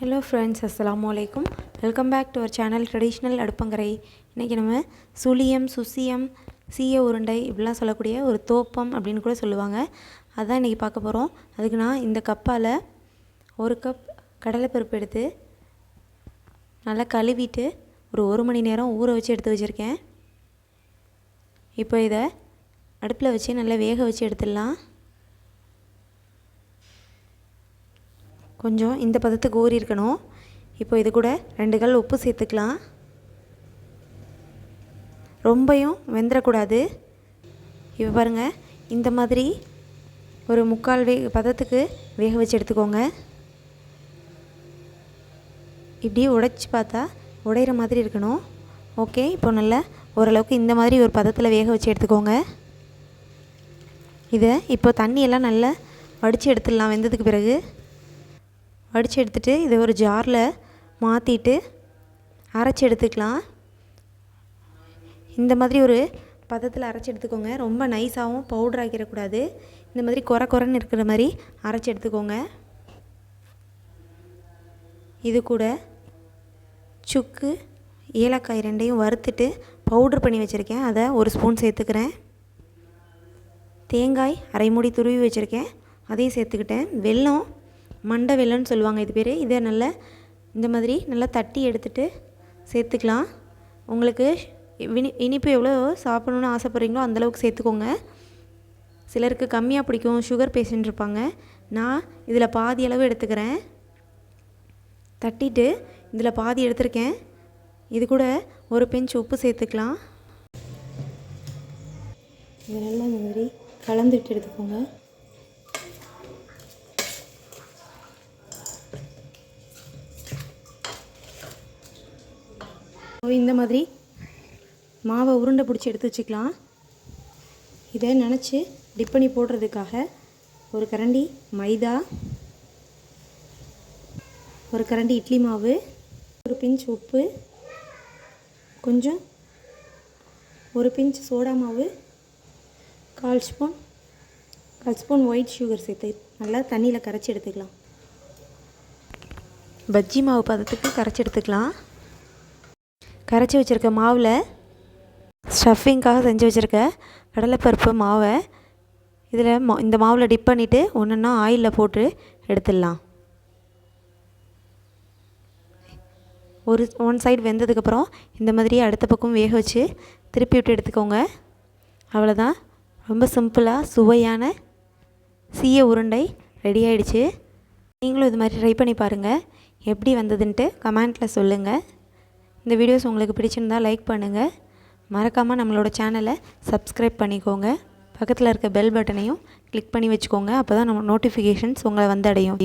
Hello friends, assalamu alaikum. Welcome back to our channel traditionaladupangarai. இன்னைக்கு நம்ம suliyam, susiyam, சீய உருண்டை இப்படிலாம் சொல்லக்கூடிய ஒரு தோப்பம் அப்படின்னு கூட சொல்லுவாங்க. அதான் இன்னைக்கு பார்க்க போறோம். அதுக்கு நான் இந்த கப்பால 1 கப் கடலைப்பருப்பு எடுத்து நல்லா கழுவிட்டு ஒரு 1 மணி நேரம் ஊற வச்சு எடுத்து வச்சிருக்கேன். இப்போ இத அடுப்புல வச்சு நல்லா வேக வச்சு எடுத்துடலாம். கொஞ்சம் இந்த பதத்துக்கு ஊறி இருக்கணும். இப்போ இது கூட 2 கல் உப்பு சேர்த்துக்கலாம். ரொம்பவும் வெந்துடக்கூடாது. இப்போ பாருங்கள், இந்த மாதிரி ஒரு 3/4 பதத்துக்கு வேக வச்சு எடுத்துக்கோங்க. இப்படி உடைச்சி பார்த்தா உடையிற மாதிரி இருக்கணும். ஓகே, இப்போ நல்லா ஓரளவுக்கு இந்த மாதிரி ஒரு பதத்தில் வேக வச்சு எடுத்துக்கோங்க. இதை இப்போ தண்ணியெல்லாம் நல்லா வடித்து எடுத்துடலாம். வெந்ததுக்கு பிறகு வடித்து எடுத்துகிட்டு இதை ஒரு ஜாரில் மாற்றிட்டு அரைச்சி எடுத்துக்கலாம். இந்த மாதிரி ஒரு பதத்தில் அரைச்சி எடுத்துக்கோங்க. ரொம்ப நைஸாகவும் பவுடர் ஆக்கிடக்கூடாது. இந்த மாதிரி குறைன்னு இருக்கிற மாதிரி அரைச்சி எடுத்துக்கோங்க. இது கூட சுக்கு, ஏலக்காய் 2ஐயும் வறுத்துட்டு பவுட்ரு பண்ணி வச்சுருக்கேன். அதை 1 ஸ்பூன் சேர்த்துக்கிறேன். தேங்காய் 1/2 மூடி துருவி வச்சுருக்கேன், அதையும் சேர்த்துக்கிட்டேன். வெல்லம், மண்டை வெல்லம்னு சொல்லுவாங்க இது பேர். இதை நல்லா இந்த மாதிரி நல்லா தட்டி எடுத்துகிட்டு சேர்த்துக்கலாம். உங்களுக்கு இனிப்பு எவ்வளோ சாப்பிடணுன்னு ஆசைப்பட்றீங்களோ அந்தளவுக்கு சேர்த்துக்கோங்க. சிலருக்கு கம்மியாக பிடிக்கும், சுகர் பேஷண்ட் இருப்பாங்க. நான் இதில் பாதி அளவு எடுத்துக்கிறேன். தட்டிட்டு இதில் பாதி எடுத்துருக்கேன். இது கூட 1 பிஞ்ச் உப்பு சேர்த்துக்கலாம். இதை நல்லா இந்த மாதிரி கலந்துட்டு எடுத்துக்கோங்க. இந்த மாதிரி மாவை உருண்டை பிடிச்சி எடுத்து வச்சுக்கலாம். இதை நினச்சி டிப் பண்ணி போடுறதுக்காக 1 கரண்டி மைதா, 1 கரண்டி இட்லி மாவு, 1 பிஞ்ச் உப்பு, கொஞ்சம் 1 பிஞ்ச் சோடா மாவு, 1/4 ஸ்பூன் ஒயிட் சுகர் சேர்த்து நல்லா தண்ணியில் கரைச்சி எடுத்துக்கலாம். பஜ்ஜி மாவு பதத்துக்கு கரைச்சி எடுத்துக்கலாம். கரைச்சி வச்சுருக்க மாவில் ஸ்டஃபிங்காக செஞ்சு வச்சுருக்க கடலைப்பருப்பு மாவை இதில் இந்த மாவில் டிப் பண்ணிவிட்டு ஒன்றா ஆயிலில் போட்டு எடுத்துடலாம். ஒன் சைடு வெந்ததுக்கப்புறம் இந்த மாதிரி அடுத்த பக்கம் வேக வச்சு திருப்பி விட்டு எடுத்துக்கோங்க. அவ்வளோதான், ரொம்ப சிம்பிளாக சுவையான சீய உருண்டை ரெடி ஆகிடுச்சு. நீங்களும் இது மாதிரி ட்ரை பண்ணி பாருங்கள். எப்படி வந்ததுன்ட்டு கமெண்ட்டில் சொல்லுங்கள். இந்த வீடியோஸ் உங்களுக்கு பிடிச்சிருந்தால் லைக் பண்ணுங்கள். மறக்காமல் நம்மளோட சேனலை சப்ஸ்கிரைப் பண்ணிக்கோங்க. பக்கத்தில் இருக்க பெல் பட்டனையும் கிளிக் பண்ணி வச்சுக்கோங்க. அப்போ தான் நம்ம நோட்டிஃபிகேஷன்ஸ் உங்களை வந்து அடையும்.